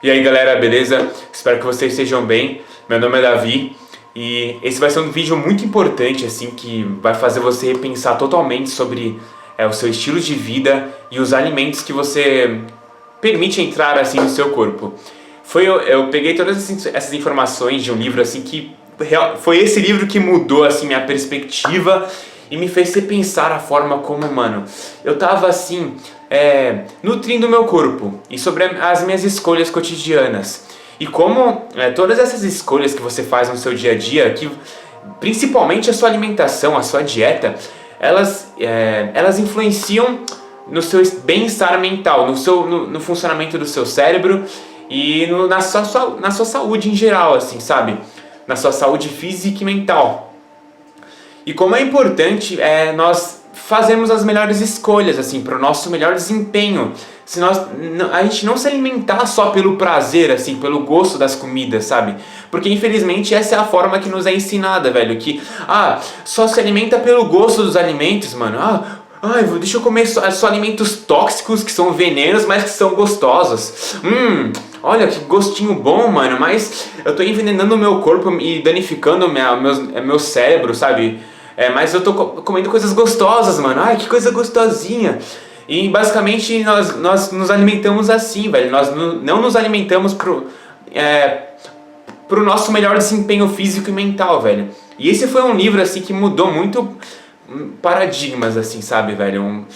E aí galera, beleza? Espero que vocês estejam bem. Meu nome é Davi e esse vai ser um vídeo muito importante, assim, que vai fazer você repensar totalmente sobre o seu estilo de vida e os alimentos que você permite entrar assim no seu corpo. Eu peguei todas essas informações de um livro assim que foi esse livro que mudou assim minha perspectiva e me fez repensar a forma como, mano, eu tava assim, nutrindo o meu corpo e sobre as minhas escolhas cotidianas. E como todas essas escolhas que você faz no seu dia a dia, que principalmente a sua alimentação, a sua dieta, elas influenciam no seu bem-estar mental, no funcionamento do seu cérebro e na sua saúde em geral, assim, sabe? Na sua saúde física e mental. E como é importante nós fazermos as melhores escolhas, assim, para o nosso melhor desempenho. Se a gente não se alimentar só pelo prazer, assim, pelo gosto das comidas, sabe? Porque infelizmente essa é a forma que nos é ensinada, velho. Que, só se alimenta pelo gosto dos alimentos, mano. Deixa eu comer só alimentos tóxicos que são venenos, mas que são gostosos. Olha que gostinho bom, mano, mas eu tô envenenando o meu corpo e danificando meu cérebro, sabe? Mas eu tô comendo coisas gostosas, mano. Ai, que coisa gostosinha. E basicamente nós nos alimentamos assim, velho. Nós não nos alimentamos pro nosso melhor desempenho físico e mental, velho. E esse foi um livro, assim, que mudou muito paradigmas, assim, sabe, velho?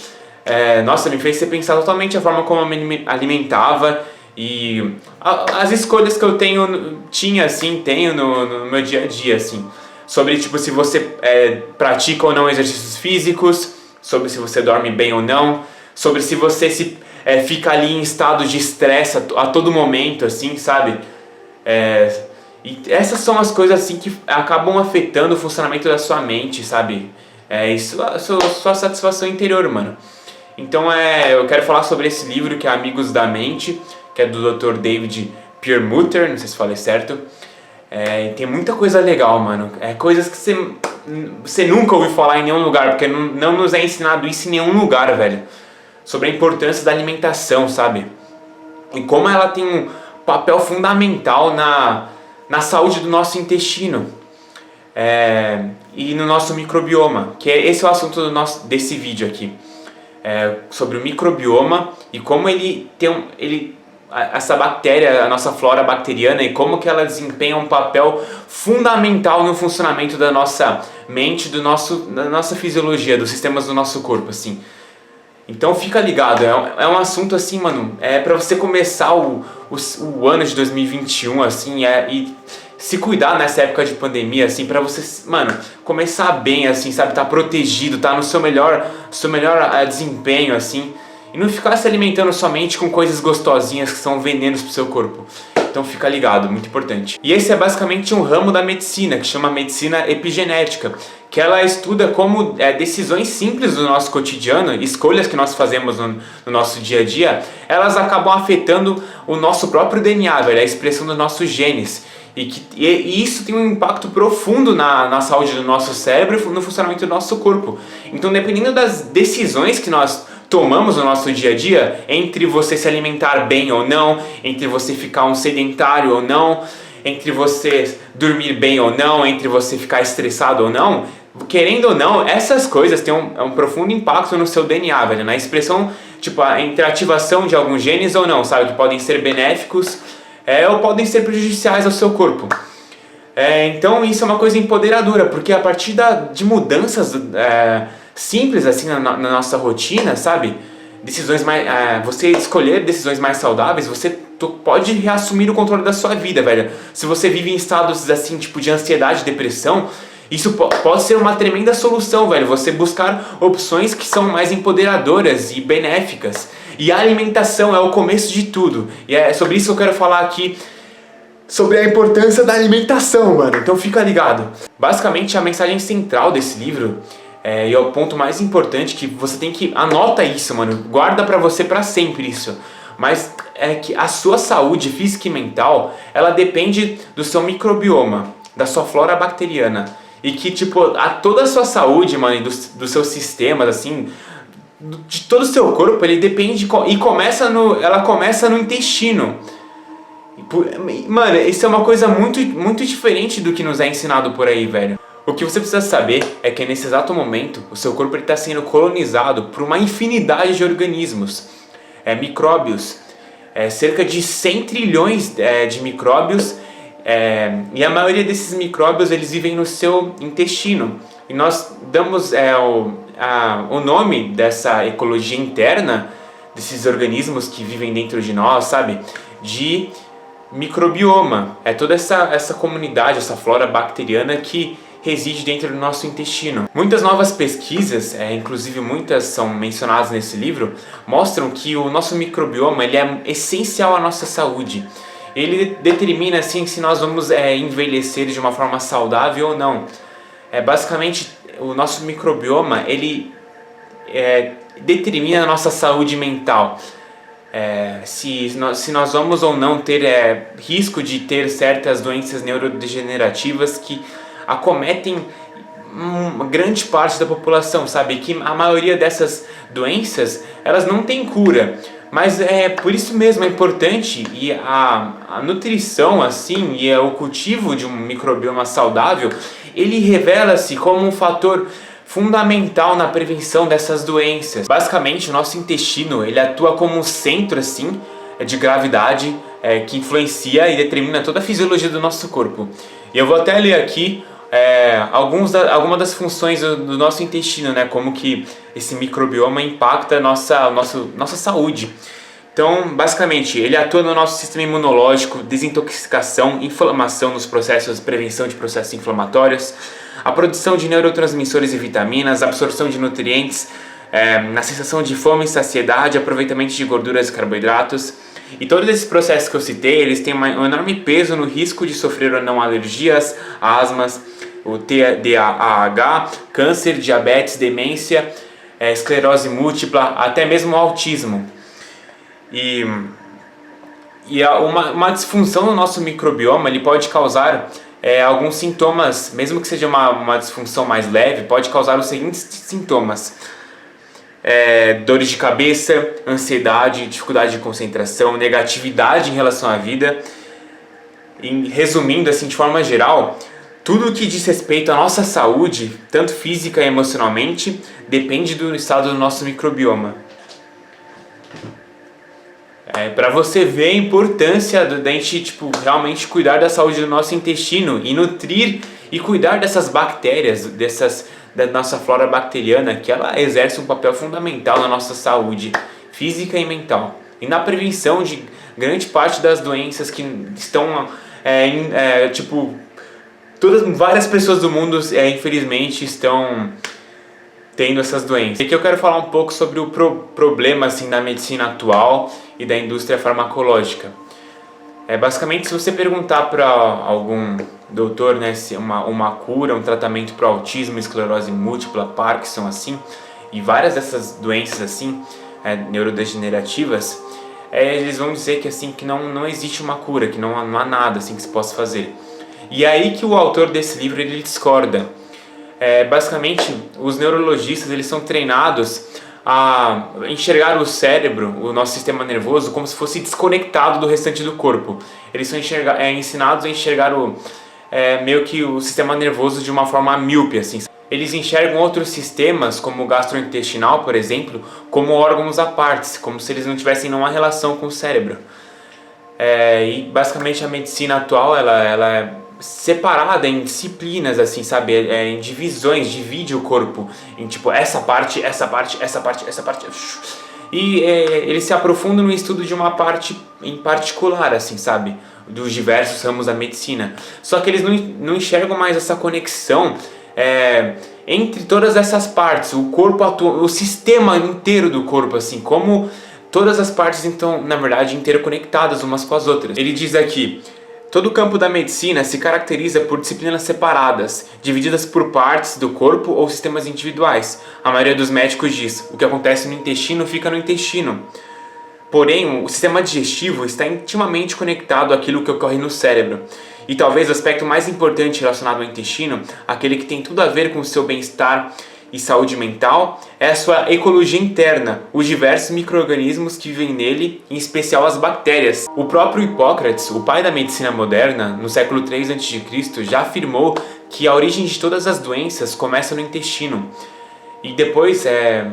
Nossa, me fez pensar totalmente a forma como eu me alimentava e as escolhas que eu tenho no meu dia a dia, assim. Sobre, tipo, se você pratica ou não exercícios físicos, sobre se você dorme bem ou não, sobre se você fica ali em estado de estresse a todo momento, assim, sabe? E essas são as coisas, assim, que acabam afetando o funcionamento da sua mente, sabe? Isso, a sua satisfação interior, mano. Então, eu quero falar sobre esse livro que é Amigos da Mente, que é do Dr. David Perlmutter, não sei se falei certo. Tem muita coisa legal, mano. Coisas que você nunca ouviu falar em nenhum lugar, porque não nos é ensinado isso em nenhum lugar, velho. Sobre a importância da alimentação, sabe? E como ela tem um papel fundamental na saúde do nosso intestino e no nosso microbioma, que esse é o assunto desse vídeo aqui. Sobre o microbioma e como essa bactéria, a nossa flora bacteriana, e como que ela desempenha um papel fundamental no funcionamento da nossa mente, da nossa fisiologia, dos sistemas do nosso corpo, assim. Então fica ligado, é um assunto assim, mano, pra você começar o ano de 2021, assim, e se cuidar nessa época de pandemia, assim, pra você, mano, começar bem, assim, sabe, tá protegido, tá no seu melhor desempenho, assim. E não ficar se alimentando somente com coisas gostosinhas que são venenos pro seu corpo. Então fica ligado, muito importante. E esse é basicamente um ramo da medicina, que chama medicina epigenética, que ela estuda como decisões simples do nosso cotidiano, escolhas que nós fazemos no nosso dia a dia, elas acabam afetando o nosso próprio DNA, velho, a expressão dos nossos genes. E isso tem um impacto profundo na saúde do nosso cérebro e no funcionamento do nosso corpo. Então, dependendo das decisões que nós tomamos no nosso dia a dia, entre você se alimentar bem ou não, entre você ficar um sedentário ou não, entre você dormir bem ou não, entre você ficar estressado ou não, querendo ou não, essas coisas têm um profundo impacto no seu DNA, velho, na expressão, tipo, entre a ativação de alguns genes ou não, sabe, que podem ser benéficos ou podem ser prejudiciais ao seu corpo. Então isso é uma coisa empoderadora, porque a partir de mudanças simples assim na nossa rotina, sabe? Você escolher decisões mais saudáveis, você pode reassumir o controle da sua vida, velho. Se você vive em estados assim, tipo de ansiedade e depressão, isso pode ser uma tremenda solução, velho. Você buscar opções que são mais empoderadoras e benéficas. E a alimentação é o começo de tudo. E é sobre isso que eu quero falar aqui, sobre a importância da alimentação, mano. Então fica ligado. Basicamente a mensagem central desse livro e é o ponto mais importante que você tem que... Anota isso, mano. Guarda pra você pra sempre isso. Mas é que a sua saúde física e mental, ela depende do seu microbioma, da sua flora bacteriana. E que, tipo, toda a sua saúde, mano, e dos seus sistemas, assim, de todo o seu corpo, ele depende... ela começa no intestino. Mano, isso é uma coisa muito diferente do que nos é ensinado por aí, velho. O que você precisa saber é que nesse exato momento, o seu corpo está sendo colonizado por uma infinidade de organismos, micróbios, cerca de 100 trilhões de micróbios, e a maioria desses micróbios eles vivem no seu intestino. E nós damos o nome dessa ecologia interna, desses organismos que vivem dentro de nós, sabe? De microbioma. É toda essa comunidade, essa flora bacteriana que reside dentro do nosso intestino. Muitas novas pesquisas, inclusive muitas são mencionadas nesse livro, mostram que o nosso microbioma ele é essencial à nossa saúde. Ele determina assim se nós vamos envelhecer de uma forma saudável ou não. Basicamente, o nosso microbioma ele determina a nossa saúde mental. Se nós vamos ou não ter risco de ter certas doenças neurodegenerativas que acometem uma grande parte da população, sabe? Que a maioria dessas doenças, elas não têm cura. Mas por isso mesmo é importante e a nutrição assim e o cultivo de um microbioma saudável, ele revela-se como um fator fundamental na prevenção dessas doenças. Basicamente, o nosso intestino ele atua como um centro assim de gravidade que influencia e determina toda a fisiologia do nosso corpo. E eu vou até ler aqui algumas das funções do nosso intestino, né? Como que esse microbioma impacta a nossa saúde. Então, basicamente, ele atua no nosso sistema imunológico, desintoxicação, inflamação nos processos, prevenção de processos inflamatórios, a produção de neurotransmissores e vitaminas, absorção de nutrientes, na sensação de fome e saciedade, aproveitamento de gorduras e carboidratos. E todos esses processos que eu citei, eles têm um enorme peso no risco de sofrer ou não alergias, asmas, o TDAH, câncer, diabetes, demência, esclerose múltipla, até mesmo autismo. E uma disfunção no nosso microbioma ele pode causar alguns sintomas, mesmo que seja uma disfunção mais leve, pode causar os seguintes sintomas: dores de cabeça, ansiedade, dificuldade de concentração, negatividade em relação à vida. Resumindo assim de forma geral, tudo que diz respeito à nossa saúde, tanto física e emocionalmente, depende do estado do nosso microbioma. Para você ver a importância da gente realmente cuidar da saúde do nosso intestino e nutrir e cuidar dessas bactérias, da nossa flora bacteriana, que ela exerce um papel fundamental na nossa saúde física e mental. E na prevenção de grande parte das doenças que estão várias pessoas do mundo infelizmente estão tendo essas doenças. E aqui eu quero falar um pouco sobre o problema assim, da medicina atual e da indústria farmacológica. Basicamente, se você perguntar para algum doutor, né, se uma cura, um tratamento para autismo, esclerose múltipla, Parkinson, assim, e várias dessas doenças assim, neurodegenerativas, eles vão dizer que assim que não existe uma cura, que não há nada assim que se possa fazer. E é aí que o autor desse livro ele discorda. Basicamente, os neurologistas eles são treinados a enxergar o cérebro, o nosso sistema nervoso, como se fosse desconectado do restante do corpo. Eles são ensinados a enxergar meio que o sistema nervoso de uma forma míope, assim. Eles enxergam outros sistemas, como o gastrointestinal, por exemplo, como órgãos à parte, como se eles não tivessem nenhuma relação com o cérebro. E basicamente a medicina atual ela é separada em disciplinas, assim, sabe, em divisões, divide o corpo em essa parte, essa parte, essa parte, essa parte, e eles se aprofundam no estudo de uma parte em particular, assim, sabe, dos diversos ramos da medicina. Só que eles não enxergam mais essa conexão entre todas essas partes, o corpo o sistema inteiro do corpo, assim, como todas as partes estão, na verdade, interconectadas umas com as outras. Ele diz aqui: todo o campo da medicina se caracteriza por disciplinas separadas, divididas por partes do corpo ou sistemas individuais. A maioria dos médicos diz: o que acontece no intestino fica no intestino. Porém, o sistema digestivo está intimamente conectado àquilo que ocorre no cérebro. E talvez o aspecto mais importante relacionado ao intestino, aquele que tem tudo a ver com o seu bem-estar e saúde mental é a sua ecologia interna, os diversos micro-organismos que vivem nele, em especial as bactérias. O próprio Hipócrates, o pai da medicina moderna, no século 3 a.C., já afirmou que a origem de todas as doenças começa no intestino. E depois,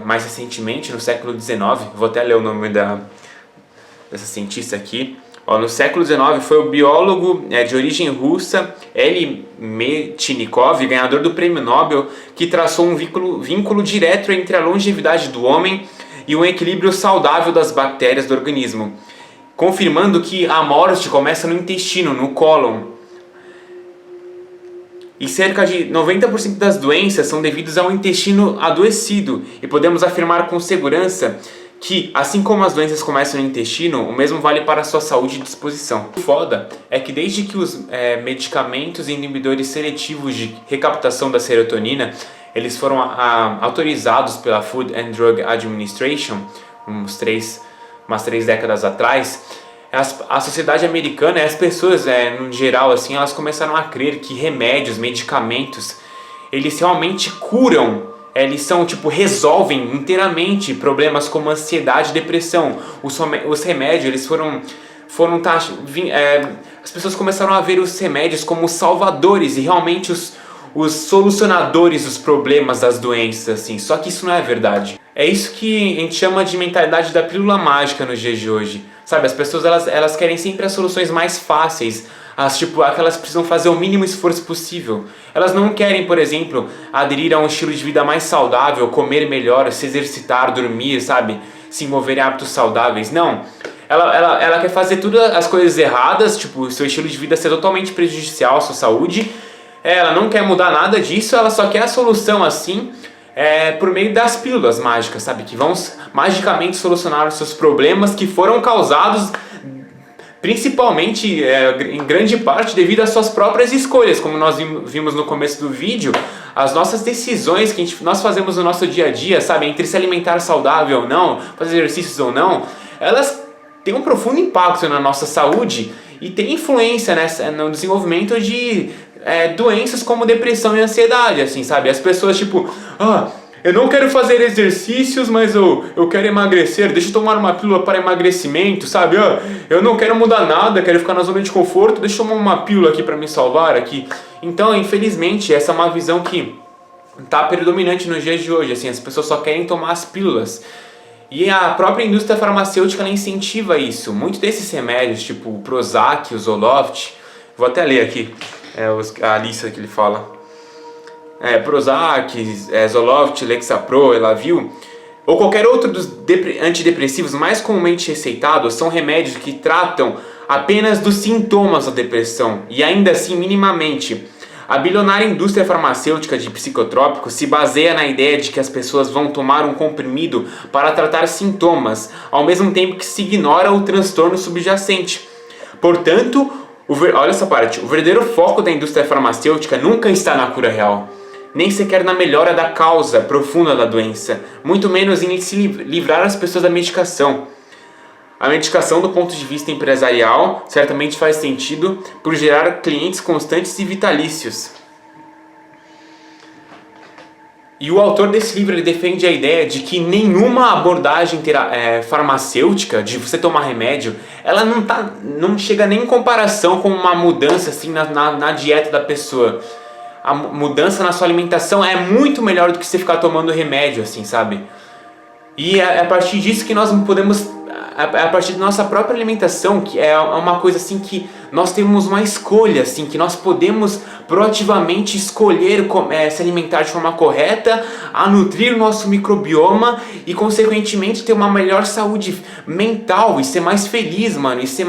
mais recentemente, no século 19, vou até ler o nome dessa cientista aqui. No século XIX foi o biólogo de origem russa L. Metchnikov, ganhador do Prêmio Nobel, que traçou um vínculo direto entre a longevidade do homem e um equilíbrio saudável das bactérias do organismo, confirmando que a morte começa no intestino, no cólon. E cerca de 90% das doenças são devidas ao intestino adoecido, e podemos afirmar com segurança que, assim como as doenças começam no intestino, o mesmo vale para a sua saúde e disposição. O foda é que desde que os medicamentos e inibidores seletivos de recaptação da serotonina, eles foram autorizados pela Food and Drug Administration, umas 3 décadas atrás, a sociedade americana e as pessoas, no geral, assim, elas começaram a crer que remédios, medicamentos, eles realmente curam. Eles resolvem inteiramente problemas como ansiedade e depressão. Os remédios, eles as pessoas começaram a ver os remédios como salvadores e realmente os solucionadores dos problemas das doenças, assim. Só que isso não é verdade. É isso que a gente chama de mentalidade da pílula mágica nos dias de hoje. Sabe, as pessoas elas querem sempre as soluções mais fáceis, aquelas precisam fazer o mínimo esforço possível. Elas não querem, por exemplo, aderir a um estilo de vida mais saudável, comer melhor, se exercitar, dormir, sabe? Se envolver em hábitos saudáveis. Não. Ela quer fazer todas as coisas erradas, seu estilo de vida ser totalmente prejudicial à sua saúde. Ela não quer mudar nada disso, ela só quer a solução assim, por meio das pílulas mágicas, sabe? Que vão magicamente solucionar os seus problemas que foram causados principalmente, em grande parte, devido às suas próprias escolhas. Como nós vimos no começo do vídeo, as nossas decisões que nós fazemos no nosso dia a dia, sabe, entre se alimentar saudável ou não, fazer exercícios ou não, elas têm um profundo impacto na nossa saúde e têm influência no desenvolvimento de doenças como depressão e ansiedade, assim, sabe? As pessoas, eu não quero fazer exercícios, mas eu quero emagrecer, deixa eu tomar uma pílula para emagrecimento, sabe? Eu não quero mudar nada, quero ficar na zona de conforto, deixa eu tomar uma pílula aqui para me salvar aqui. Então, infelizmente, essa é uma visão que está predominante nos dias de hoje, assim, as pessoas só querem tomar as pílulas. E a própria indústria farmacêutica, ela incentiva isso. Muitos desses remédios, tipo o Prozac, o Zoloft, vou até ler aqui a lista que ele fala. Prozac, Zoloft, Lexapro, Elavil ou qualquer outro dos antidepressivos mais comumente receitados são remédios que tratam apenas dos sintomas da depressão e ainda assim minimamente. A bilionária indústria farmacêutica de psicotrópicos se baseia na ideia de que as pessoas vão tomar um comprimido para tratar sintomas, ao mesmo tempo que se ignora o transtorno subjacente. Portanto, olha essa parte, o verdadeiro foco da indústria farmacêutica nunca está na cura real, nem sequer na melhora da causa profunda da doença, muito menos em se livrar as pessoas da medicação. A medicação, do ponto de vista empresarial, certamente faz sentido por gerar clientes constantes e vitalícios. E o autor desse livro ele defende a ideia de que nenhuma abordagem farmacêutica, de você tomar remédio, ela não chega nem em comparação com uma mudança assim, na dieta da pessoa. A mudança na sua alimentação é muito melhor do que você ficar tomando remédio, assim, sabe? E é a partir disso que nós podemos, a partir da nossa própria alimentação, que é uma coisa assim que nós temos uma escolha, assim, que nós podemos proativamente escolher se alimentar de forma correta, a nutrir o nosso microbioma e consequentemente ter uma melhor saúde mental e ser mais feliz, mano, e ser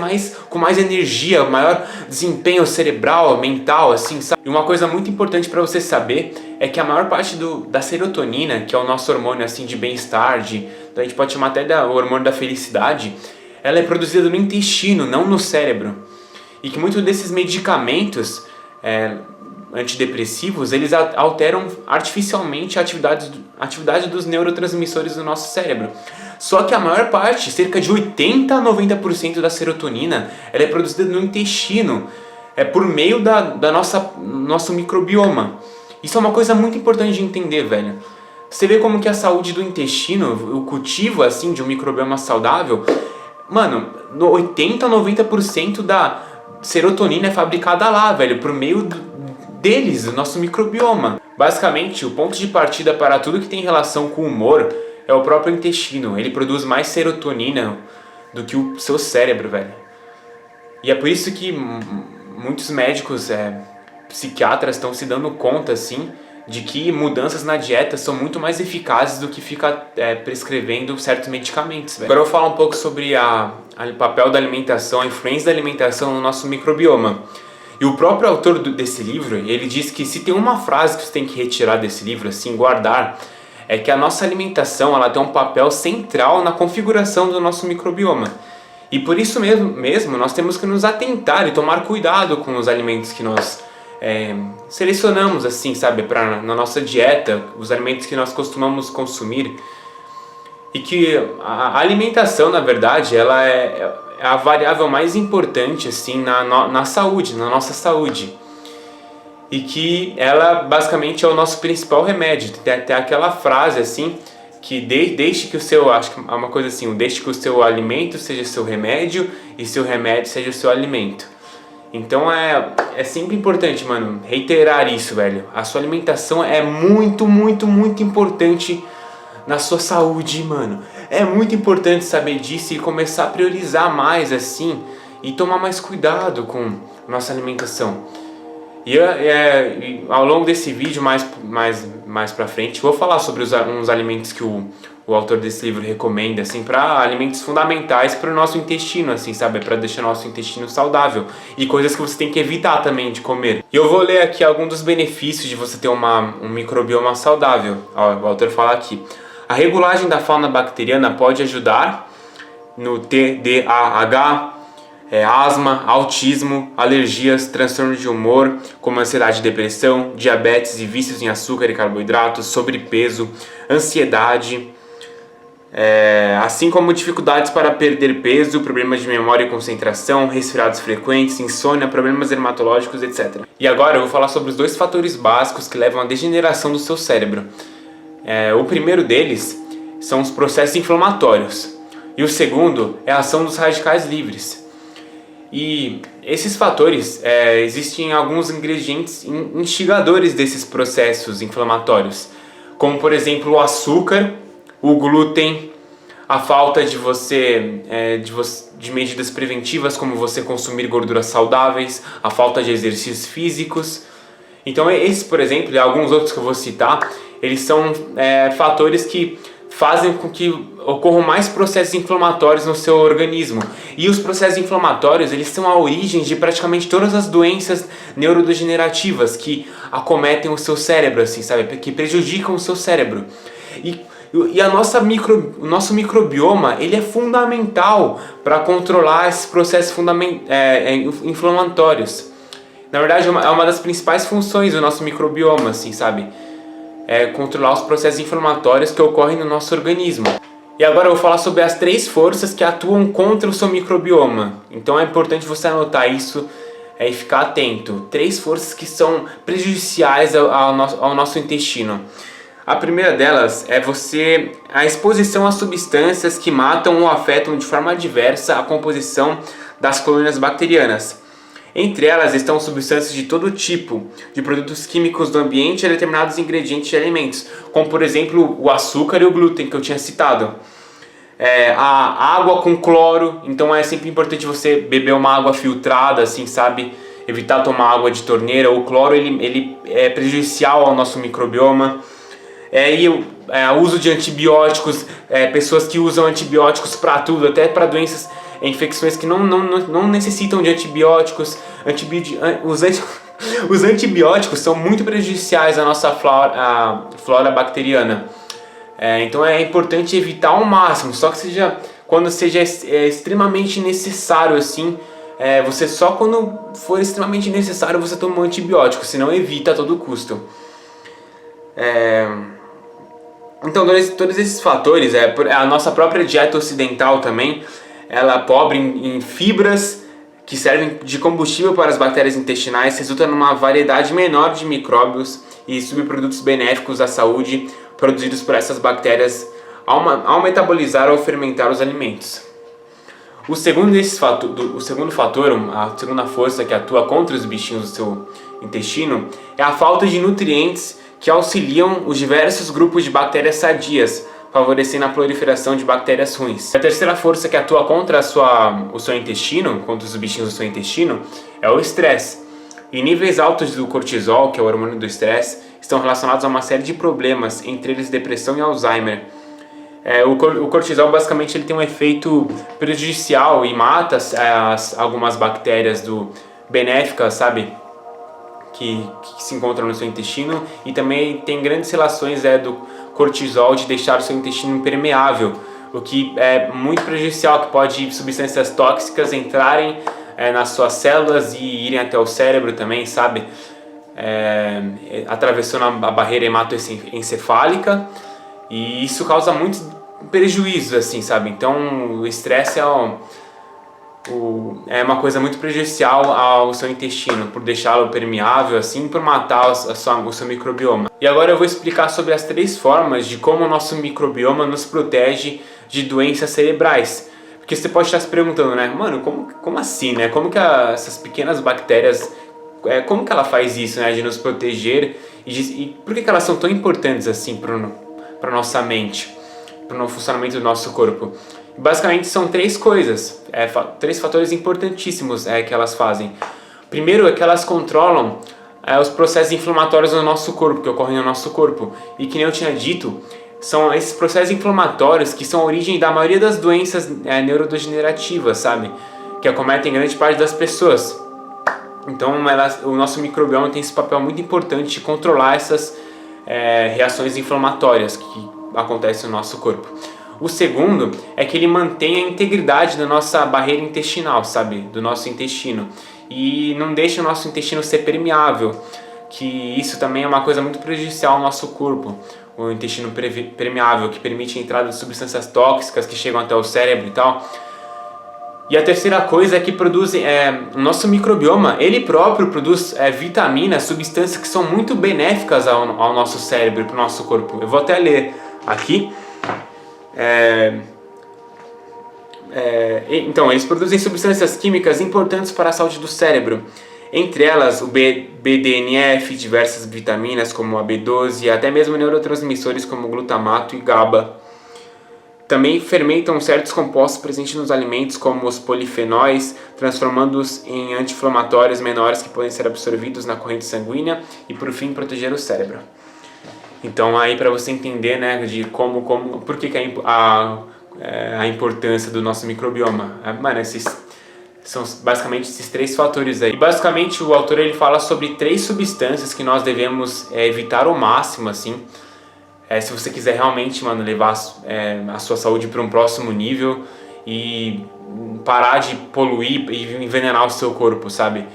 com mais energia, maior desempenho cerebral, mental, assim, sabe? E uma coisa muito importante para você saber é que a maior parte da serotonina, que é o nosso hormônio assim de bem-estar, a gente pode chamar até o hormônio da felicidade, ela é produzida no intestino, não no cérebro. E que muitos desses medicamentos antidepressivos, eles alteram artificialmente a atividade dos neurotransmissores do nosso cérebro. Só que a maior parte, cerca de 80 a 90% da serotonina, ela é produzida no intestino, por meio nosso microbioma. Isso é uma coisa muito importante de entender, velho. Você vê como que a saúde do intestino, o cultivo assim de um microbioma saudável, mano, 80 a 90% da serotonina é fabricada lá, velho, por meio deles, do nosso microbioma. Basicamente, o ponto de partida para tudo que tem relação com o humor é o próprio intestino. Ele produz mais serotonina do que o seu cérebro, velho. E é por isso que muitos médicos, psiquiatras estão se dando conta, assim, de que mudanças na dieta são muito mais eficazes do que ficar prescrevendo certos medicamentos, velho. Agora eu vou falar um pouco sobre o papel da alimentação, a influência da alimentação no nosso microbioma. E o próprio autor desse livro, ele diz que se tem uma frase que você tem que retirar desse livro, assim, guardar, é que a nossa alimentação ela tem um papel central na configuração do nosso microbioma. E por isso mesmo nós temos que nos atentar e tomar cuidado com os alimentos que nós selecionamos, assim, sabe, na nossa dieta, os alimentos que nós costumamos consumir. E que a alimentação, na verdade, ela é a variável mais importante, assim, na saúde, na nossa saúde. E que ela basicamente é o nosso principal remédio. Tem aquela frase assim que deixe que o seu, acho que é uma coisa assim, deixe que o seu alimento seja seu remédio e seu remédio seja o seu alimento. Então é sempre importante, mano, reiterar isso, velho. A sua alimentação é muito, muito, muito importante na sua saúde, mano. É muito importante saber disso e começar a priorizar mais assim e tomar mais cuidado com nossa alimentação. E ao longo desse vídeo, mais pra frente, vou falar sobre uns alimentos que o autor desse livro recomenda, assim, para alimentos fundamentais para o nosso intestino, assim, sabe? Para deixar nosso intestino saudável. E coisas que você tem que evitar também de comer. E eu vou ler aqui alguns dos benefícios de você ter um microbioma saudável. Ó, o autor fala aqui. A regulagem da fauna bacteriana pode ajudar no TDAH, asma, autismo, alergias, transtornos de humor, como ansiedade e depressão, diabetes e vícios em açúcar e carboidratos, sobrepeso, ansiedade, assim como dificuldades para perder peso, problemas de memória e concentração, resfriados frequentes, insônia, problemas dermatológicos, etc. E agora eu vou falar sobre os 2 fatores básicos que levam à degeneração do seu cérebro. O primeiro deles são os processos inflamatórios e o segundo é a ação dos radicais livres. E esses fatores, existem alguns ingredientes instigadores desses processos inflamatórios, como por exemplo o açúcar, o glúten, a falta de medidas preventivas como você consumir gorduras saudáveis, a falta de exercícios físicos. Então esses, por exemplo, e alguns outros que eu vou citar, eles são fatores que fazem com que ocorram mais processos inflamatórios no seu organismo. E os processos inflamatórios, eles são a origem de praticamente todas as doenças neurodegenerativas que acometem o seu cérebro, assim, sabe? Que prejudicam o seu cérebro. E o nosso microbioma, ele é fundamental para controlar esses processos inflamatórios. Na verdade, é uma das principais funções do nosso microbioma, assim, sabe? Controlar os processos inflamatórios que ocorrem no nosso organismo. E agora eu vou falar sobre as 3 forças que atuam contra o seu microbioma. Então é importante você anotar isso e ficar atento. 3 forças que são prejudiciais ao nosso intestino. A primeira delas é a exposição a substâncias que matam ou afetam de forma adversa a composição das colônias bacterianas. Entre elas estão substâncias de todo tipo, de produtos químicos do ambiente a determinados ingredientes de alimentos, como por exemplo o açúcar e o glúten que eu tinha citado. A água com cloro, então é sempre importante você beber uma água filtrada, assim, sabe? Evitar tomar água de torneira. O cloro ele é prejudicial ao nosso microbioma. O uso de antibióticos, pessoas que usam antibióticos para tudo, até para doenças, infecções que não necessitam de antibióticos. Os antibióticos são muito prejudiciais à nossa flora bacteriana. Então é importante evitar ao máximo, só que quando seja extremamente necessário, assim, só quando for extremamente necessário você toma um antibiótico, senão evita a todo custo. Então todos esses fatores, a nossa própria dieta ocidental também, ela é pobre em fibras que servem de combustível para as bactérias intestinais, resulta numa variedade menor de micróbios e subprodutos benéficos à saúde, produzidos por essas bactérias ao metabolizar ou fermentar os alimentos. O segundo fator, a segunda força que atua contra os bichinhos do seu intestino, é a falta de nutrientes que auxiliam os diversos grupos de bactérias sadias, favorecendo a proliferação de bactérias ruins. A terceira força que atua contra o seu intestino, contra os bichinhos do seu intestino, é o estresse. E níveis altos do cortisol, que é o hormônio do estresse, estão relacionados a uma série de problemas, entre eles depressão e Alzheimer. O cortisol basicamente ele tem um efeito prejudicial e mata algumas bactérias benéficas, sabe? Que se encontram no seu intestino, e também tem grandes relações do cortisol de deixar o seu intestino impermeável, o que é muito prejudicial, que pode substâncias tóxicas entrarem nas suas células e irem até o cérebro também, sabe? Atravessando a barreira hematoencefálica, e isso causa muitos prejuízos, assim, sabe? Então o estresse é uma coisa muito prejudicial ao seu intestino, por deixá-lo permeável, assim, por matar o seu microbioma. E agora eu vou explicar sobre as 3 formas de como o nosso microbioma nos protege de doenças cerebrais. Porque você pode estar se perguntando, né? Mano, como assim, né? Como que essas pequenas bactérias, como que ela faz isso, né? De nos proteger, e por que elas são tão importantes assim para nossa mente, para o funcionamento do nosso corpo? Basicamente são 3 coisas, 3 fatores importantíssimos que elas fazem. Primeiro é que elas controlam os processos inflamatórios no nosso corpo, que ocorrem no nosso corpo. E que nem eu tinha dito, são esses processos inflamatórios que são a origem da maioria das doenças neurodegenerativas, sabe? Que acometem grande parte das pessoas. Então o nosso microbioma tem esse papel muito importante de controlar essas reações inflamatórias que acontecem no nosso corpo. O segundo é que ele mantém a integridade da nossa barreira intestinal, sabe? Do nosso intestino. E não deixa o nosso intestino ser permeável, que isso também é uma coisa muito prejudicial ao nosso corpo. O intestino permeável, que permite a entrada de substâncias tóxicas que chegam até o cérebro e tal. E a terceira coisa é que o nosso microbioma, ele próprio produz vitaminas, substâncias que são muito benéficas ao nosso cérebro e para o nosso corpo. Eu vou até ler aqui. Então, eles produzem substâncias químicas importantes para a saúde do cérebro. Entre elas, o BDNF, diversas vitaminas como a B12 e até mesmo neurotransmissores como glutamato e GABA. Também fermentam certos compostos presentes nos alimentos, como os polifenóis, transformando-os em anti-inflamatórios menores que podem ser absorvidos na corrente sanguínea e, por fim, proteger o cérebro. Então, aí para você entender, né, de por que a importância do nosso microbioma. Mano, esses são basicamente esses 3 fatores aí. E basicamente o autor ele fala sobre 3 substâncias que nós devemos evitar ao máximo, assim. Se você quiser realmente, mano, levar a sua saúde para um próximo nível e parar de poluir e envenenar o seu corpo, sabe?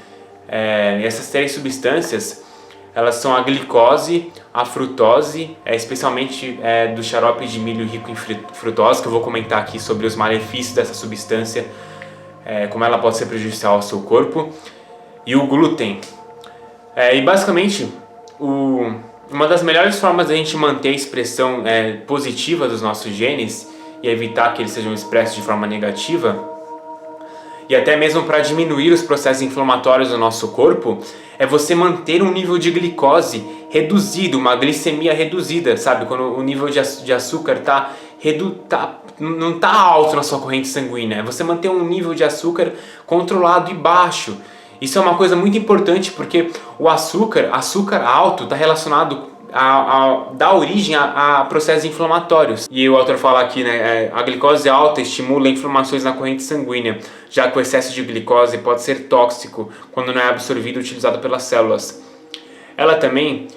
Essas 3 substâncias, elas são a glicose, a frutose, especialmente do xarope de milho rico em frutose, que eu vou comentar aqui sobre os malefícios dessa substância, como ela pode ser prejudicial ao seu corpo, e o glúten. E basicamente, uma das melhores formas de a gente manter a expressão positiva dos nossos genes e evitar que eles sejam expressos de forma negativa, e até mesmo para diminuir os processos inflamatórios do nosso corpo, é você manter um nível de glicose reduzido, uma glicemia reduzida, sabe? Quando o nível de açúcar não está alto na sua corrente sanguínea, é você manter um nível de açúcar controlado e baixo. Isso é uma coisa muito importante porque o açúcar alto está relacionado dá origem a processos inflamatórios. E o autor fala aqui, né, a glicose alta estimula inflamações na corrente sanguínea, já que o excesso de glicose pode ser tóxico quando não é absorvido e utilizado pelas células. Ela também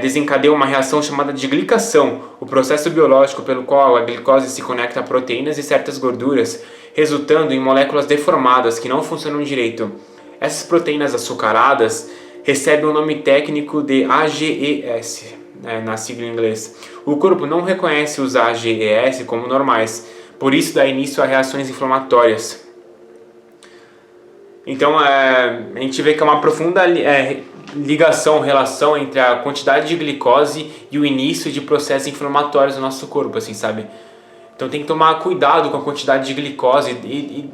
desencadeia uma reação chamada de glicação, o processo biológico pelo qual a glicose se conecta a proteínas e certas gorduras, resultando em moléculas deformadas que não funcionam direito. Essas proteínas açucaradas recebem o nome técnico de AGEs, na sigla em inglês. O corpo não reconhece os AGEs como normais, por isso dá início a reações inflamatórias. Então a gente vê que é uma profunda relação entre a quantidade de glicose e o início de processos inflamatórios no nosso corpo, assim, sabe? Então tem que tomar cuidado com a quantidade de glicose e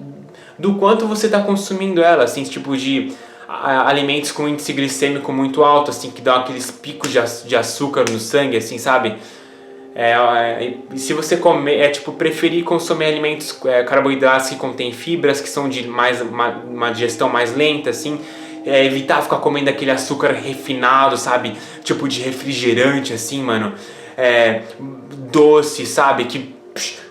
do quanto você está consumindo ela, assim, tipo de alimentos com índice glicêmico muito alto, assim, que dão aqueles picos de açúcar no sangue, assim, sabe? Se você comer, tipo, preferir consumir alimentos, carboidratos que contêm fibras, que são de uma digestão mais lenta, assim, evitar ficar comendo aquele açúcar refinado, sabe? Tipo de refrigerante, assim, mano, doce, sabe? Que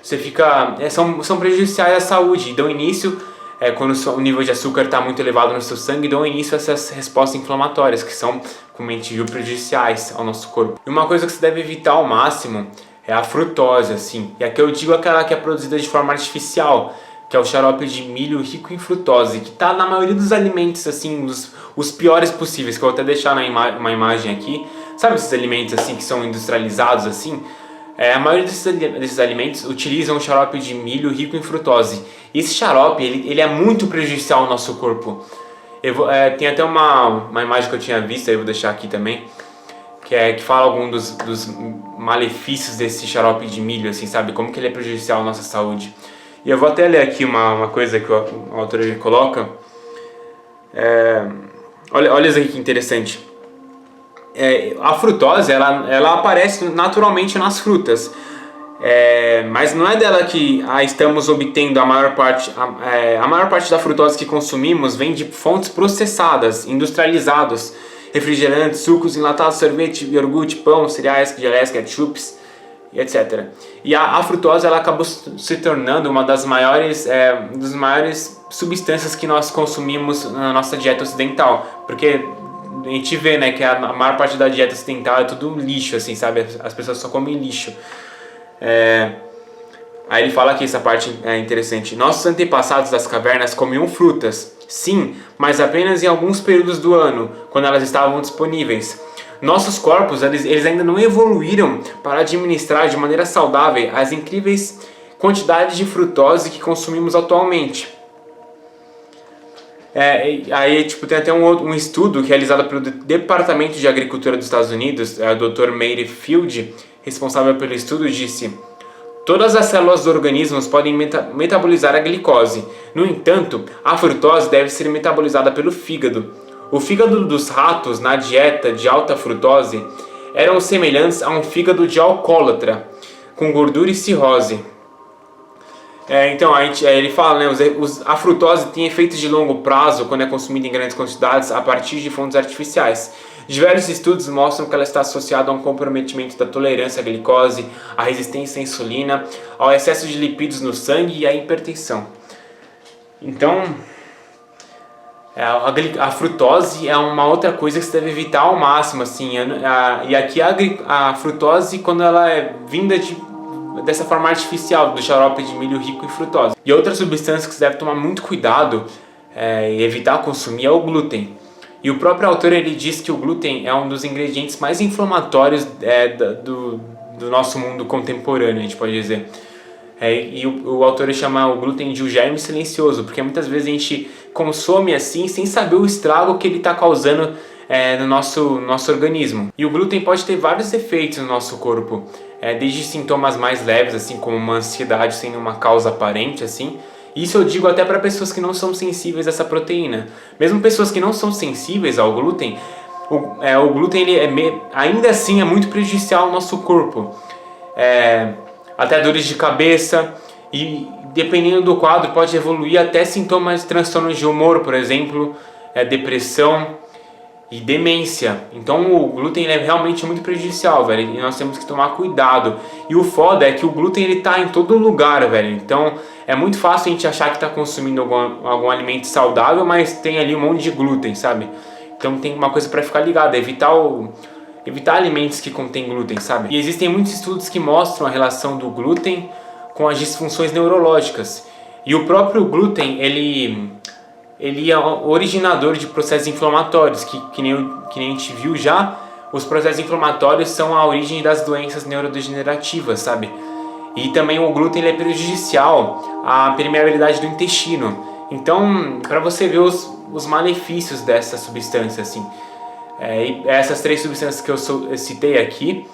você fica, são prejudiciais à saúde, dão início, quando o nível de açúcar está muito elevado no seu sangue, dão início a essas respostas inflamatórias, que são, como a gente viu, prejudiciais ao nosso corpo. E uma coisa que você deve evitar ao máximo é a frutose, assim. E aqui eu digo aquela que é produzida de forma artificial, que é o xarope de milho rico em frutose, que está na maioria dos alimentos, assim, os piores possíveis, que eu vou até deixar uma imagem aqui. Sabe esses alimentos, assim, que são industrializados, assim? A maioria desses alimentos utilizam o xarope de milho rico em frutose. E esse xarope, ele é muito prejudicial ao nosso corpo. Tem até uma imagem que eu tinha visto, aí eu vou deixar aqui também, que fala algum dos malefícios desse xarope de milho, assim, sabe? Como que ele é prejudicial à nossa saúde. E eu vou até ler aqui uma coisa que o autor ele coloca. Olha isso aqui que interessante. A frutose ela aparece naturalmente nas frutas, mas não é dela que estamos obtendo a maior parte. A maior parte da frutose que consumimos vem de fontes processadas, industrializadas, refrigerantes, sucos enlatados, sorvete, iogurte, pão, cereais, geleias, ketchups, etc. E a frutose ela acabou se tornando uma das maiores substâncias que nós consumimos na nossa dieta ocidental, porque a gente vê, né, que a maior parte da dieta ocidental é tudo lixo, assim, sabe? As pessoas só comem lixo. Aí ele fala que essa parte é interessante. Nossos antepassados das cavernas comiam frutas, sim, mas apenas em alguns períodos do ano, quando elas estavam disponíveis. Nossos corpos, eles ainda não evoluíram para administrar de maneira saudável as incríveis quantidades de frutose que consumimos atualmente. Aí tipo, tem até um estudo realizado pelo Departamento de Agricultura dos Estados Unidos, o Dr. Mary Field, responsável pelo estudo, disse: todas as células do organismo podem metabolizar a glicose. No entanto, a frutose deve ser metabolizada pelo fígado. O fígado dos ratos na dieta de alta frutose eram semelhantes a um fígado de alcoólatra, com gordura e cirrose. Então, ele fala, né, a frutose tem efeitos de longo prazo quando é consumida em grandes quantidades a partir de fontes artificiais. Diversos estudos mostram que ela está associada a um comprometimento da tolerância à glicose, à resistência à insulina, ao excesso de lipídios no sangue e à hipertensão. Então, a frutose é uma outra coisa que você deve evitar ao máximo, assim. E aqui a frutose, quando ela é vinda dessa forma artificial, do xarope de milho rico em frutose. E outra substância que você deve tomar muito cuidado e evitar consumir é o glúten. E o próprio autor ele diz que o glúten é um dos ingredientes mais inflamatórios do nosso mundo contemporâneo, a gente pode dizer. E o autor chama o glúten de o germe silencioso, porque muitas vezes a gente consome assim sem saber o estrago que ele está causando no nosso organismo. E o glúten pode ter vários efeitos no nosso corpo, desde sintomas mais leves, assim como uma ansiedade sem uma causa aparente, assim. Isso eu digo até para pessoas que não são sensíveis a essa proteína. Mesmo pessoas que não são sensíveis ao glúten, o glúten ele ainda assim é muito prejudicial ao nosso corpo. Até dores de cabeça e, dependendo do quadro, pode evoluir até sintomas de transtornos de humor, por exemplo, depressão e demência. Então o glúten é realmente muito prejudicial, velho, e nós temos que tomar cuidado. E o foda é que o glúten ele tá em todo lugar, velho. Então é muito fácil a gente achar que está consumindo algum alimento saudável, mas tem ali um monte de glúten, sabe? Então tem uma coisa para ficar ligado, evitar alimentos que contêm glúten, sabe? E existem muitos estudos que mostram a relação do glúten com as disfunções neurológicas. E o próprio glúten, ele é o originador de processos inflamatórios, que nem a gente viu já, os processos inflamatórios são a origem das doenças neurodegenerativas, sabe? E também o glúten ele é prejudicial à permeabilidade do intestino. Então, para você ver os malefícios dessa substância, assim, E essas 3 substâncias que eu citei aqui,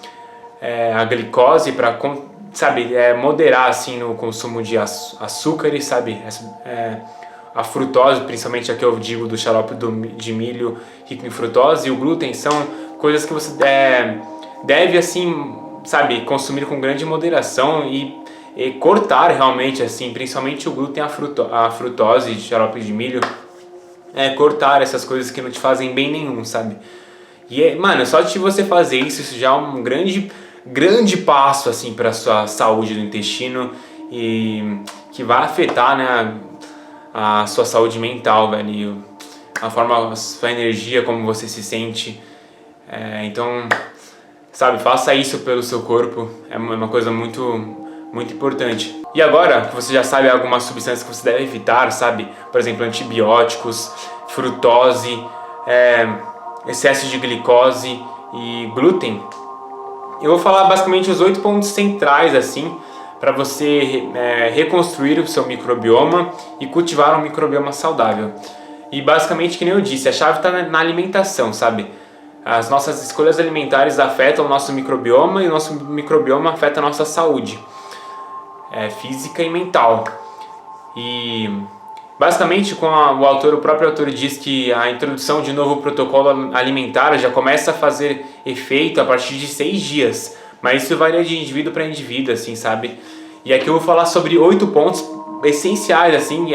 a glicose para, sabe, moderar assim no consumo de açúcares, sabe, a frutose, principalmente a que eu digo do xarope de milho rico em frutose, e o glúten são coisas que você deve assim, sabe, consumir com grande moderação e cortar realmente assim, principalmente o glúten, a frutose de xarope de milho, cortar essas coisas que não te fazem bem nenhum, sabe? E mano, só de você fazer isso já é um grande passo assim para sua saúde do intestino e que vai afetar, né, a sua saúde mental, velho, a sua energia, como você se sente. Então, sabe, faça isso pelo seu corpo, é uma coisa muito importante. E agora que você já sabe algumas substâncias que você deve evitar, sabe, por exemplo, antibióticos, frutose, excesso de glicose e glúten, eu vou falar basicamente os 8 pontos centrais assim para você reconstruir o seu microbioma e cultivar um microbioma saudável. E basicamente, que nem eu disse, a chave está na alimentação, sabe? As nossas escolhas alimentares afetam o nosso microbioma e o nosso microbioma afeta a nossa saúde física e mental. E basicamente, o próprio autor diz que a introdução de um novo protocolo alimentar já começa a fazer efeito a partir de 6 dias. Mas isso varia de indivíduo para indivíduo, assim, sabe? E aqui eu vou falar sobre 8 pontos essenciais, assim,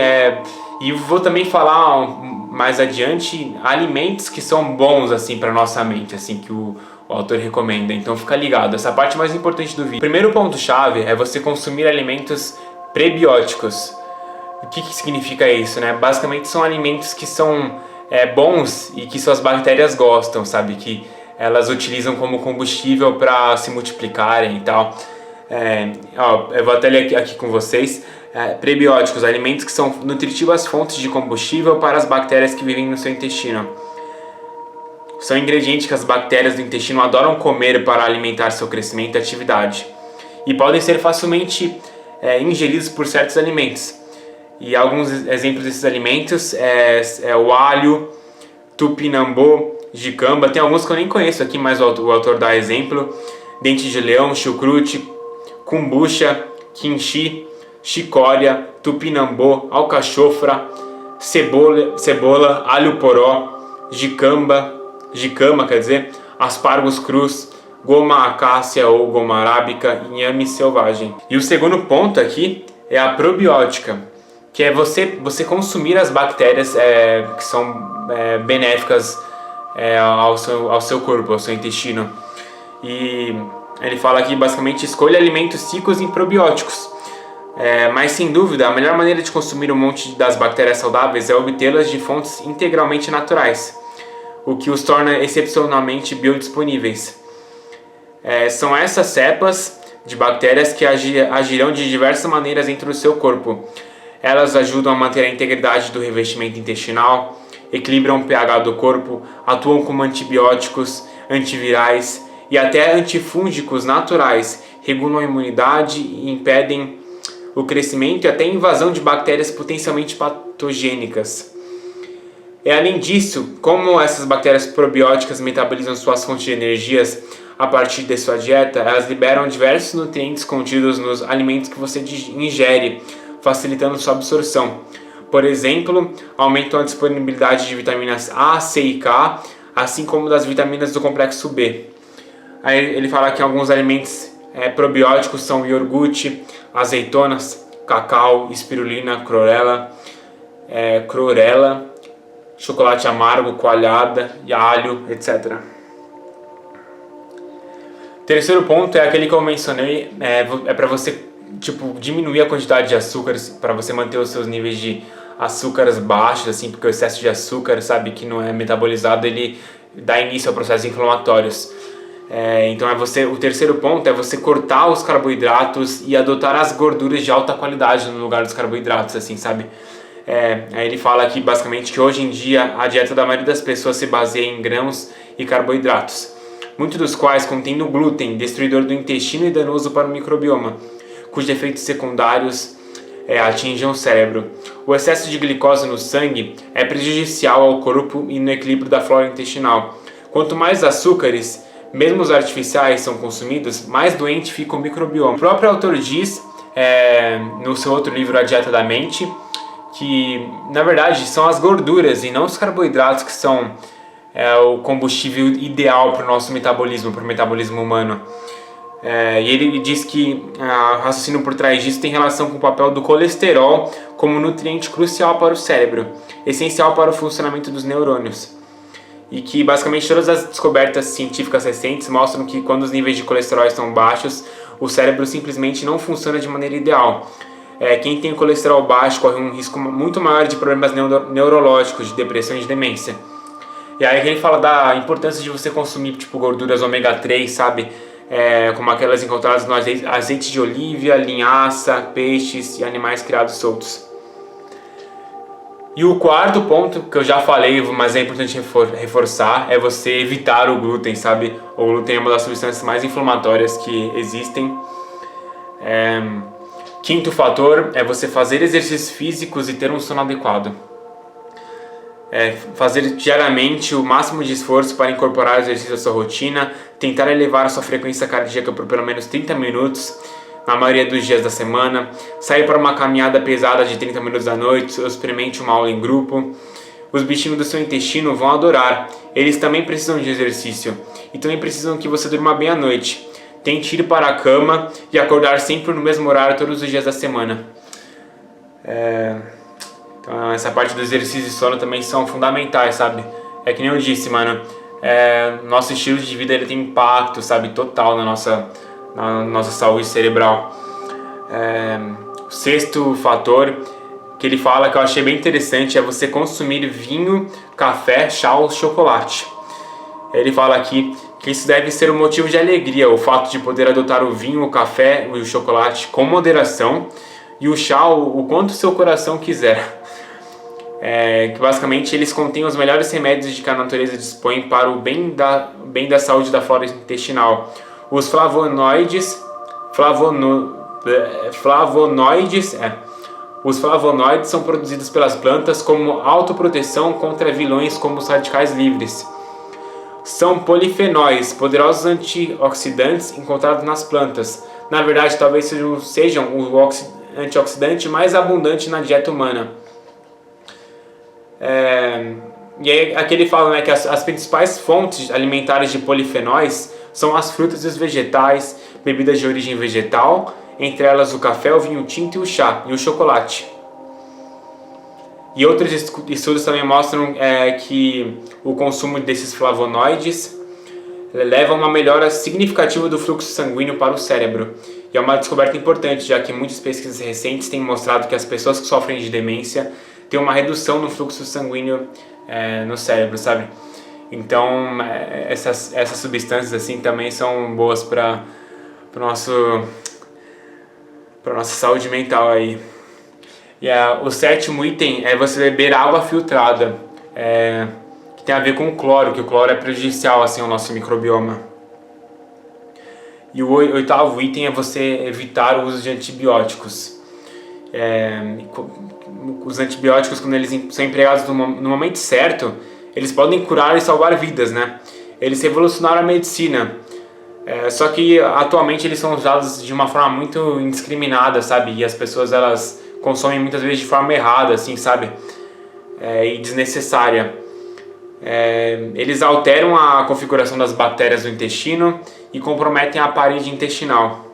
e vou também falar mais adiante alimentos que são bons, assim, para nossa mente, assim, que o autor recomenda. Então fica ligado, essa parte mais importante do vídeo. O primeiro ponto-chave é você consumir alimentos prebióticos. O que significa isso, né? Basicamente são alimentos que são bons e que suas bactérias gostam, sabe? Que elas utilizam como combustível para se multiplicarem e tal. Eu vou até ler aqui com vocês. Prebióticos, alimentos que são nutritivas fontes de combustível para as bactérias que vivem no seu intestino. São ingredientes que as bactérias do intestino adoram comer para alimentar seu crescimento e atividade. E podem ser facilmente ingeridos por certos alimentos. E alguns exemplos desses alimentos é o alho, tupinambô, jicamba. Tem alguns que eu nem conheço aqui, mas o autor dá exemplo. Dente de leão, chucrute, kombucha, quinchi, chicória, tupinambô, alcachofra, cebola, alho poró, jicama, aspargos crus, goma acácia ou goma arábica, inhame selvagem. E o segundo ponto aqui é a probiótica, que é você consumir as bactérias que são benéficas ao seu corpo, ao seu intestino. E ele fala aqui basicamente: escolha alimentos ricos em probióticos. Mas sem dúvida, a melhor maneira de consumir um monte das bactérias saudáveis é obtê-las de fontes integralmente naturais, o que os torna excepcionalmente biodisponíveis. São essas cepas de bactérias que agirão de diversas maneiras dentro do seu corpo. Elas ajudam a manter a integridade do revestimento intestinal, equilibram o pH do corpo, atuam como antibióticos, antivirais e até antifúngicos naturais, regulam a imunidade e impedem o crescimento e até a invasão de bactérias potencialmente patogênicas. Além disso, como essas bactérias probióticas metabolizam suas fontes de energias a partir de sua dieta, elas liberam diversos nutrientes contidos nos alimentos que você ingere, facilitando sua absorção. Por exemplo, aumentam a disponibilidade de vitaminas A, C e K, assim como das vitaminas do complexo B. Aí ele fala que alguns alimentos probióticos são iogurte, azeitonas, cacau, espirulina, clorela, chocolate amargo, coalhada, alho, etc. Terceiro ponto é aquele que eu mencionei, para você diminuir a quantidade de açúcares, para você manter os seus níveis de açúcares baixos, assim, porque o excesso de açúcar, sabe, que não é metabolizado, ele dá início a processos inflamatórios. Então o terceiro ponto é você cortar os carboidratos e adotar as gorduras de alta qualidade no lugar dos carboidratos, assim, sabe? Aí ele fala aqui basicamente que hoje em dia a dieta da maioria das pessoas se baseia em grãos e carboidratos, muitos dos quais contêm glúten, destruidor do intestino e danoso para o microbioma, cujos efeitos secundários atingem o cérebro. O excesso de glicose no sangue é prejudicial ao corpo e no equilíbrio da flora intestinal, Quanto mais açúcares, mesmo os artificiais, são consumidos, mais doente fica o microbioma. O próprio autor diz, no seu outro livro, A Dieta da Mente, que na verdade são as gorduras e não os carboidratos que são o combustível ideal para o nosso metabolismo, para o metabolismo humano. E ele diz que o raciocínio por trás disso tem relação com o papel do colesterol como nutriente crucial para o cérebro, essencial para o funcionamento dos neurônios. E que basicamente todas as descobertas científicas recentes mostram que quando os níveis de colesterol estão baixos, o cérebro simplesmente não funciona de maneira ideal. Quem tem colesterol baixo corre um risco muito maior de problemas neurológicos, de depressão e de demência. E aí ele fala da importância de você consumir tipo gorduras ômega 3, sabe? Como aquelas encontradas no azeite de oliva, linhaça, peixes e animais criados soltos. E o quarto ponto, que eu já falei, mas é importante reforçar, é você evitar o glúten, sabe? O glúten é uma das substâncias mais inflamatórias que existem. Quinto fator é você fazer exercícios físicos e ter um sono adequado. Fazer diariamente o máximo de esforço para incorporar o exercício à sua rotina, tentar elevar a sua frequência cardíaca por pelo menos 30 minutos, na maioria dos dias da semana, sair para uma caminhada pesada de 30 minutos à noite, ou experimente uma aula em grupo. Os bichinhos do seu intestino vão adorar, eles também precisam de exercício, e também precisam que você durma bem à noite. Tente ir para a cama e acordar sempre no mesmo horário todos os dias da semana. Então essa parte do exercício e sono também são fundamentais, sabe? Que nem eu disse, mano, nosso estilo de vida ele tem impacto, sabe, total na nossa saúde cerebral. O sexto fator que ele fala, que eu achei bem interessante, é você consumir vinho, café, chá ou chocolate. Ele fala aqui que isso deve ser um motivo de alegria, o fato de poder adotar o vinho, o café e o chocolate com moderação, e o chá o quanto seu coração quiser. Que basicamente eles contêm os melhores remédios de que a natureza dispõe para o bem da saúde da flora intestinal. Os os flavonoides são produzidos pelas plantas como autoproteção contra vilões como os radicais livres. São polifenóis, poderosos antioxidantes encontrados nas plantas. Na verdade, talvez sejam o antioxidante mais abundante na dieta humana. E aí, aqui ele fala, né, que as principais fontes alimentares de polifenóis são as frutas e os vegetais, bebidas de origem vegetal, entre elas o café, o vinho tinto e o chá, e o chocolate. E outros estudos também mostram que o consumo desses flavonoides leva a uma melhora significativa do fluxo sanguíneo para o cérebro. E é uma descoberta importante, já que muitas pesquisas recentes têm mostrado que as pessoas que sofrem de demência têm uma redução no fluxo sanguíneo no cérebro, sabe? Então, essas substâncias assim também são boas para nossa saúde mental aí. E o sétimo item é você beber água filtrada, que tem a ver com o cloro, que o cloro é prejudicial assim, ao nosso microbioma. E o oitavo item é você evitar o uso de antibióticos. Os antibióticos, quando eles são empregados no momento certo, eles podem curar e salvar vidas, né? Eles revolucionaram a medicina. Só que atualmente eles são usados de uma forma muito indiscriminada, sabe? E as pessoas elas consomem muitas vezes de forma errada, assim, sabe? E desnecessária. Eles alteram a configuração das bactérias do intestino e comprometem a parede intestinal.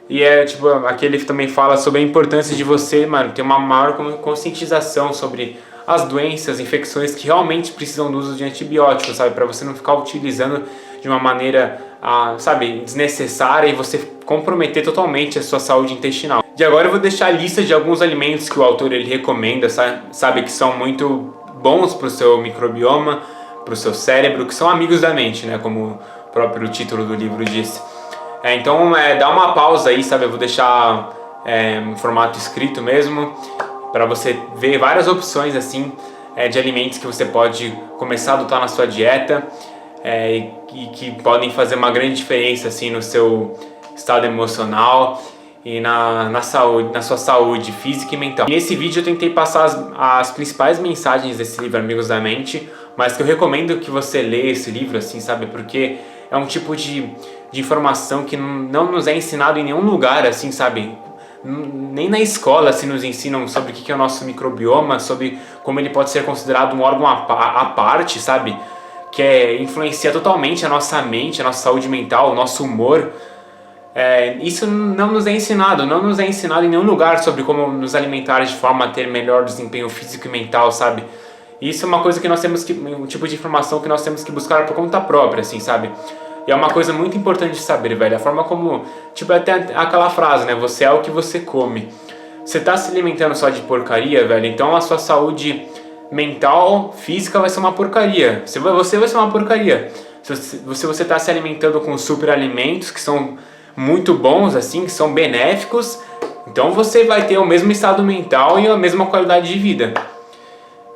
E aqui ele também fala sobre a importância de você, mano, ter uma maior conscientização sobre as doenças, infecções que realmente precisam do uso de antibióticos, sabe? Para você não ficar utilizando de uma maneira, sabe, desnecessária e você comprometer totalmente a sua saúde intestinal. E agora eu vou deixar a lista de alguns alimentos que o autor ele recomenda, sabe, que são muito bons para o seu microbioma, para o seu cérebro, que são amigos da mente, né? Como o próprio título do livro diz. Então, dá uma pausa aí, sabe? Eu vou deixar em formato escrito mesmo, para você ver várias opções assim de alimentos que você pode começar a adotar na sua dieta e que podem fazer uma grande diferença assim no seu estado emocional e na saúde, na sua saúde física e mental. Nesse vídeo eu tentei passar as principais mensagens desse livro, Amigos da Mente, mas que eu recomendo que você leia esse livro, assim, sabe? Porque é um tipo de informação que não nos é ensinado em nenhum lugar, assim, sabe? Nem na escola se nos ensinam sobre o que é o nosso microbioma, sobre como ele pode ser considerado um órgão à parte, sabe? Que influencia totalmente a nossa mente, a nossa saúde mental, o nosso humor. Isso não nos é ensinado, não nos é ensinado em nenhum lugar sobre como nos alimentar de forma a ter melhor desempenho físico e mental, sabe? Isso é uma coisa que nós temos que, um tipo de informação que nós temos que buscar por conta própria, assim, sabe? E é uma coisa muito importante de saber, velho, a forma como, tipo, até aquela frase, né? Você é o que você come. Você tá se alimentando só de porcaria, velho, então a sua saúde mental, física vai ser uma porcaria. Você vai ser uma porcaria. Se você tá se alimentando com superalimentos que são muito bons, assim, que são benéficos, então você vai ter o mesmo estado mental e a mesma qualidade de vida.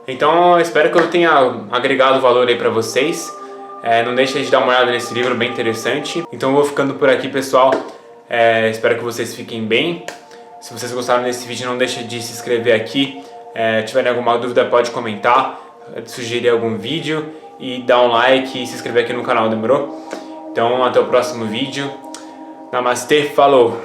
Então eu espero que eu tenha agregado valor aí pra vocês. Não deixe de dar uma olhada nesse livro, bem interessante. Então eu vou ficando por aqui, pessoal. Espero que vocês fiquem bem. Se vocês gostaram desse vídeo, não deixe de se inscrever aqui. Tiverem alguma dúvida, pode comentar, sugerir algum vídeo e dar um like e se inscrever aqui no canal, demorou? Então até o próximo vídeo. Namastê, falou!